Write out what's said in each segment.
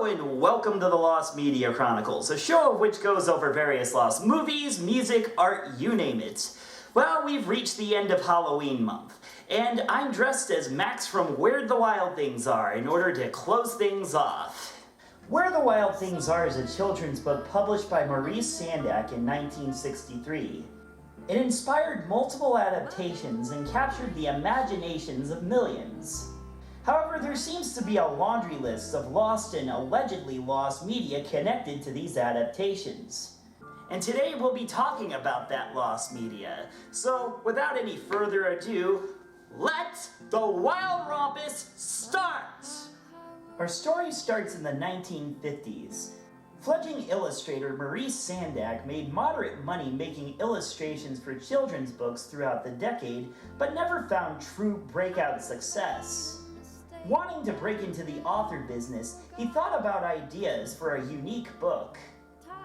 Hello and welcome to the Lost Media Chronicles, a show of which goes over various lost movies, music, art, you name it. Well, we've reached the end of Halloween month, and I'm dressed as Max from Where the Wild Things Are in order to close things off. Where the Wild Things Are is a children's book published by Maurice Sendak in 1963. It inspired multiple adaptations and captured the imaginations of millions. However, there seems to be a laundry list of lost and allegedly lost media connected to these adaptations. And today we'll be talking about that lost media. So, without any further ado, let the Wild Rompus start! Our story starts in the 1950s. Fledgling illustrator Maurice Sendak made moderate money making illustrations for children's books throughout the decade, but never found true breakout success. Wanting to break into the author business, he thought about ideas for a unique book.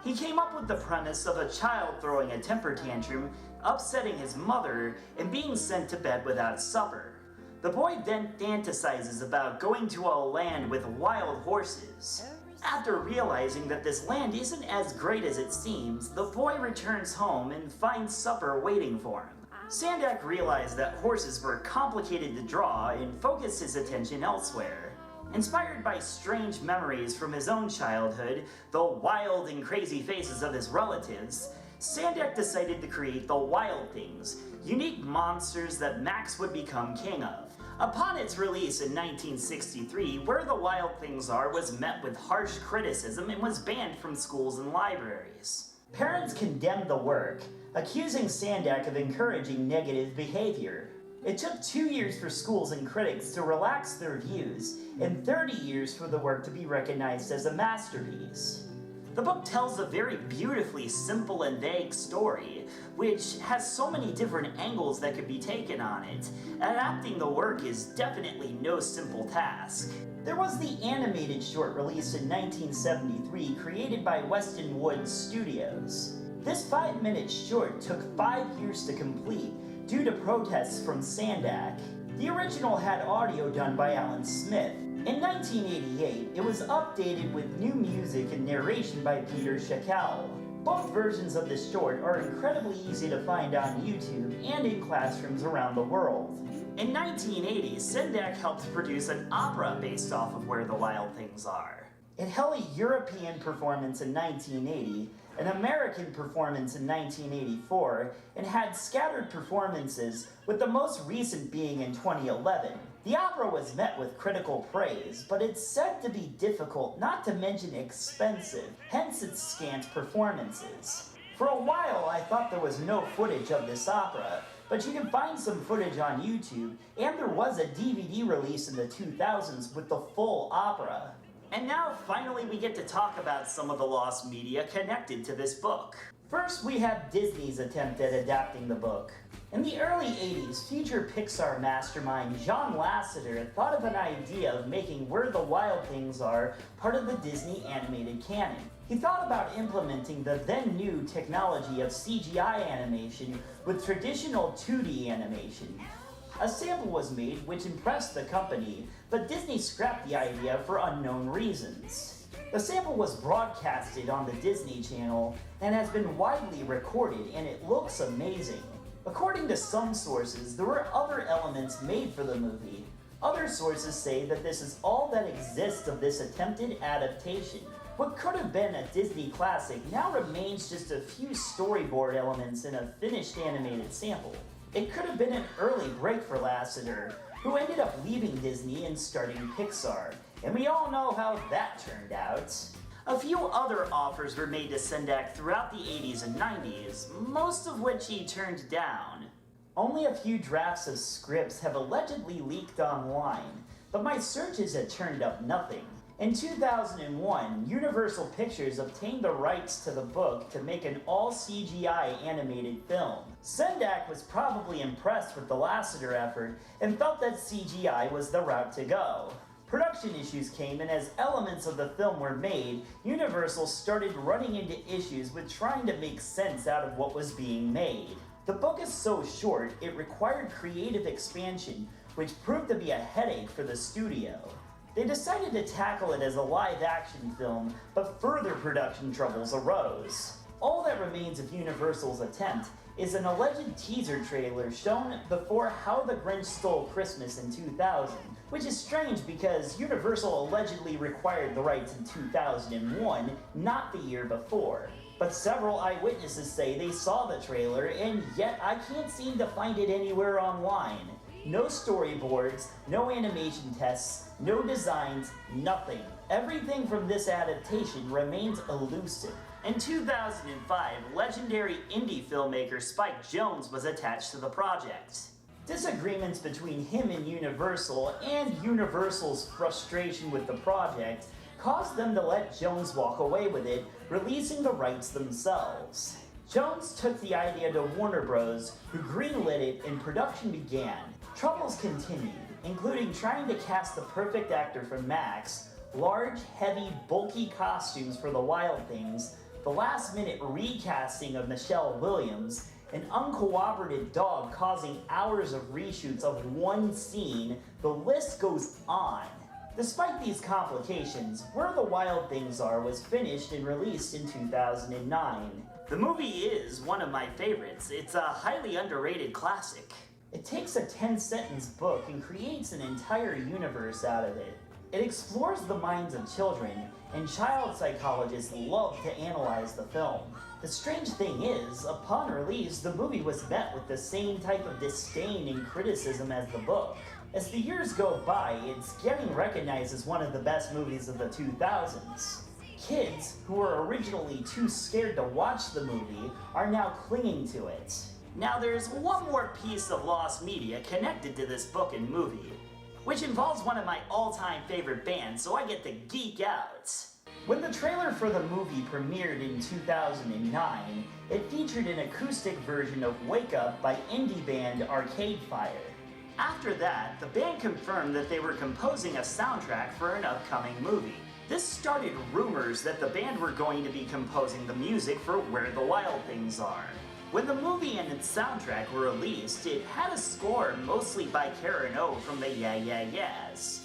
He came up with the premise of a child throwing a temper tantrum, upsetting his mother, and being sent to bed without supper. The boy then fantasizes about going to a land with wild horses. After realizing that this land isn't as great as it seems, the boy returns home and finds supper waiting for him. Sendak realized that horses were complicated to draw and focused his attention elsewhere. Inspired by strange memories from his own childhood, the wild and crazy faces of his relatives, Sendak decided to create the Wild Things, unique monsters that Max would become king of. Upon its release in 1963, Where the Wild Things Are was met with harsh criticism and was banned from schools and libraries. Parents condemned the work, accusing Sendak of encouraging negative behavior. It took 2 years for schools and critics to relax their views, and 30 years for the work to be recognized as a masterpiece. The book tells a very beautifully simple and vague story, which has so many different angles that could be taken on it. Adapting the work is definitely no simple task. There was the animated short released in 1973 created by Weston Wood Studios. This 5-minute short took 5 years to complete due to protests from Sendak. The original had audio done by Alan Smith. In 1988, it was updated with new music and narration by Peter Schackel. Both versions of the short are incredibly easy to find on YouTube and in classrooms around the world. In 1980, Sendak helped produce an opera based off of Where the Wild Things Are. It held a European performance in 1980, an American performance in 1984, and had scattered performances, with the most recent being in 2011. The opera was met with critical praise, but it's said to be difficult, not to mention expensive, hence its scant performances. For a while, I thought there was no footage of this opera, but you can find some footage on YouTube, and there was a DVD release in the 2000s with the full opera. And now, finally, we get to talk about some of the lost media connected to this book. First, we have Disney's attempt at adapting the book. In the early 80s, future Pixar mastermind John Lasseter thought of an idea of making Where the Wild Things Are part of the Disney animated canon. He thought about implementing the then new technology of CGI animation with traditional 2D animation. A sample was made which impressed the company, but Disney scrapped the idea for unknown reasons. The sample was broadcasted on the Disney Channel and has been widely recorded, and it looks amazing. According to some sources, there were other elements made for the movie. Other sources say that this is all that exists of this attempted adaptation. What could have been a Disney classic now remains just a few storyboard elements in a finished animated sample. It could have been an early break for Lasseter, who ended up leaving Disney and starting Pixar, and we all know how that turned out. A few other offers were made to Sendak throughout the 80s and 90s, most of which he turned down. Only a few drafts of scripts have allegedly leaked online, but my searches had turned up nothing. In 2001, Universal Pictures obtained the rights to the book to make an all-CGI animated film. Sendak was probably impressed with the Lasseter effort and felt that CGI was the route to go. Production issues came, and as elements of the film were made, Universal started running into issues with trying to make sense out of what was being made. The book is so short, it required creative expansion, which proved to be a headache for the studio. They decided to tackle it as a live-action film, but further production troubles arose. All that remains of Universal's attempt is an alleged teaser trailer shown before How the Grinch Stole Christmas in 2000, which is strange because Universal allegedly acquired the rights in 2001, not the year before. But several eyewitnesses say they saw the trailer, and yet I can't seem to find it anywhere online. No storyboards, no animation tests, no designs, nothing. Everything from this adaptation remains elusive. In 2005, legendary indie filmmaker Spike Jonze was attached to the project. Disagreements between him and Universal, and Universal's frustration with the project, caused them to let Jonze walk away with it, releasing the rights themselves. Jonze took the idea to Warner Bros., who greenlit it, and production began. Troubles continued, including trying to cast the perfect actor for Max, large, heavy, bulky costumes for the Wild Things, the last-minute recasting of Michelle Williams, an uncooperative dog causing hours of reshoots of one scene. The list goes on. Despite these complications, Where the Wild Things Are was finished and released in 2009. The movie is one of my favorites. It's a highly underrated classic. It takes a 10-sentence book and creates an entire universe out of it. It explores the minds of children, and child psychologists love to analyze the film. The strange thing is, upon release, the movie was met with the same type of disdain and criticism as the book. As the years go by, it's getting recognized as one of the best movies of the 2000s. Kids, who were originally too scared to watch the movie, are now clinging to it. Now there's one more piece of lost media connected to this book and movie, which involves one of my all-time favorite bands, so I get to geek out. When the trailer for the movie premiered in 2009, it featured an acoustic version of Wake Up by indie band Arcade Fire. After that, the band confirmed that they were composing a soundtrack for an upcoming movie. This started rumors that the band were going to be composing the music for Where the Wild Things Are. When the movie and its soundtrack were released, it had a score mostly by Karen O from the Yeah Yeah Yeahs.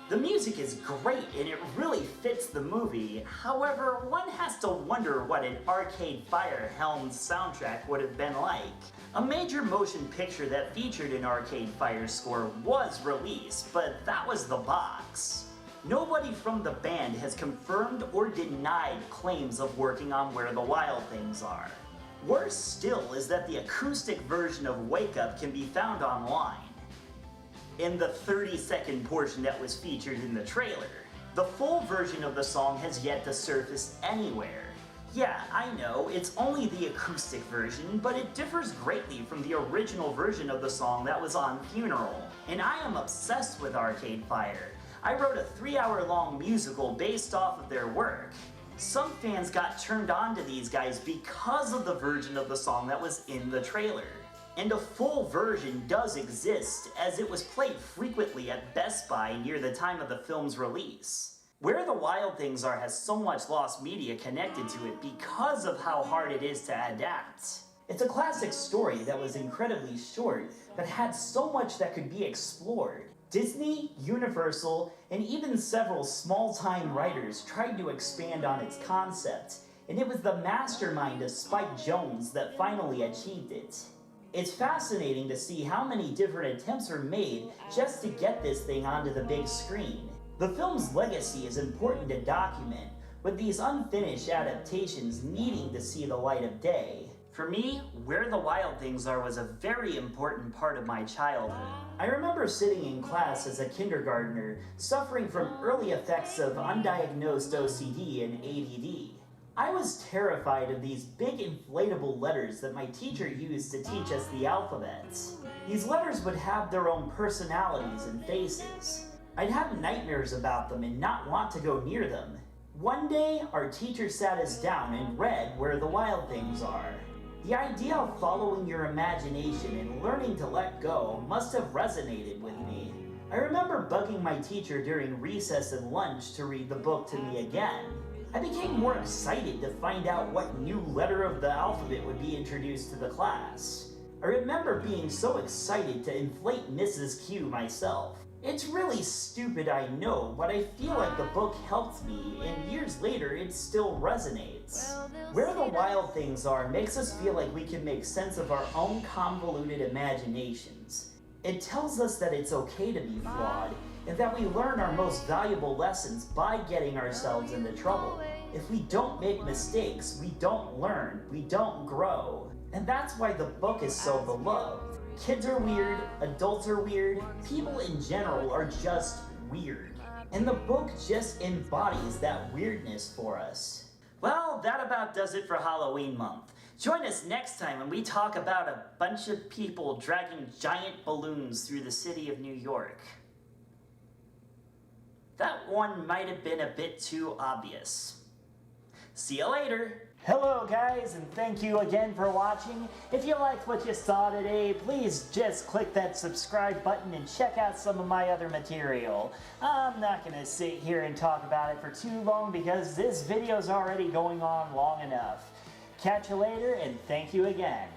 The music is great and it really fits the movie, however, one has to wonder what an Arcade Fire helmed soundtrack would have been like. A major motion picture that featured an Arcade Fire score was released, but that was the box. Nobody from the band has confirmed or denied claims of working on Where the Wild Things Are. Worse still is that the acoustic version of Wake Up can be found online, in the 30-second portion that was featured in the trailer. The full version of the song has yet to surface anywhere. Yeah, I know, it's only the acoustic version, but it differs greatly from the original version of the song that was on Funeral. And I am obsessed with Arcade Fire. I wrote a 3-hour-long musical based off of their work. Some fans got turned on to these guys because of the version of the song that was in the trailer. And a full version does exist, as it was played frequently at Best Buy near the time of the film's release. Where the Wild Things Are has so much lost media connected to it because of how hard it is to adapt. It's a classic story that was incredibly short, but had so much that could be explored. Disney, Universal, and even several small-time writers tried to expand on its concept, and it was the mastermind of Spike Jonze that finally achieved it. It's fascinating to see how many different attempts were made just to get this thing onto the big screen. The film's legacy is important to document, with these unfinished adaptations needing to see the light of day. For me, Where the Wild Things Are was a very important part of my childhood. I remember sitting in class as a kindergartner, suffering from early effects of undiagnosed OCD and ADD. I was terrified of these big inflatable letters that my teacher used to teach us the alphabet. These letters would have their own personalities and faces. I'd have nightmares about them and not want to go near them. One day, our teacher sat us down and read Where the Wild Things Are. The idea of following your imagination and learning to let go must have resonated with me. I remember bugging my teacher during recess and lunch to read the book to me again. I became more excited to find out what new letter of the alphabet would be introduced to the class. I remember being so excited to inflate Mrs. Q myself. It's really stupid, I know, but I feel like the book helped me, and years later it still resonates. Where the Wild Things Are makes us feel like we can make sense of our own convoluted imaginations. It tells us that it's okay to be flawed, and that we learn our most valuable lessons by getting ourselves into trouble. If we don't make mistakes, we don't learn, we don't grow. And that's why the book is so beloved. Kids are weird, adults are weird, people in general are just weird. And the book just embodies that weirdness for us. Well, that about does it for Halloween month. Join us next time when we talk about a bunch of people dragging giant balloons through the city of New York. That one might have been a bit too obvious. See you later! Hello guys, and thank you again for watching. If you liked what you saw today, please just click that subscribe button and check out some of my other material. I'm not going to sit here and talk about it for too long because this video's already going on long enough. Catch you later, and thank you again.